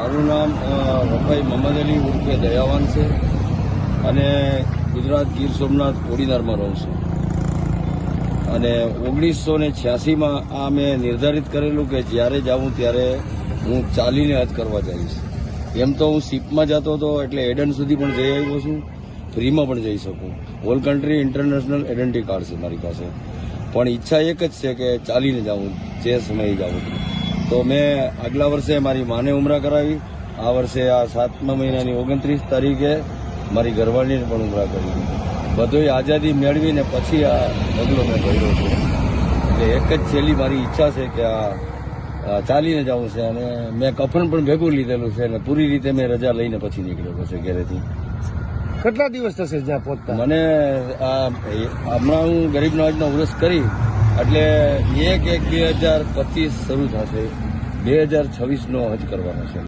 મારું નામ વફાઈ મોહમ્મદ અલી ઉર્ફે દયાવાન છે અને ગુજરાત ગીર સોમનાથ કોડીનારમાં રહું છું. અને 1986માં આ મેં નિર્ધારિત કરેલું કે જ્યારે જાઉં ત્યારે હું ચાલીને હજ કરવા જઈશ. એમ તો હું શિપમાં જતો હતો એટલે એડન સુધી પણ જઈ આવ્યો છું, ફ્રીમાં પણ જઈ શકું. All country international identity card છે મારી પાસે, પણ ઈચ્છા એક જ છે કે ચાલીને જાઉં જે સમયે જાઉં. તો મેં આગલા વર્ષે મારી માને ઉમરા કરાવી, આ વર્ષે આ 7મા મહિનાની 29 તારીખે મારી ઘરવાળીને પણ ઉમરા કરી. બધોય આઝાદી મેળવીને પછી આ પગલો મેં ભર્યો છે. એટલે એક જ છેલ્લી મારી ઈચ્છા છે કે આ ચાલીને જવું છે. અને મેં કફન પણ ભેગું લીધેલું છે અને પૂરી રીતે મેં રજા લઈને પછી નીકળ્યો છે ઘરેથી. કેટલા દિવસ થશે જ્યાં પહોંચતા? મને હમણાં હું ગરીબ નવાજનો ઉરસ કરી એટલે 1/1/2025 શરૂ થશે. 2026નો હજ કરવાનો છે.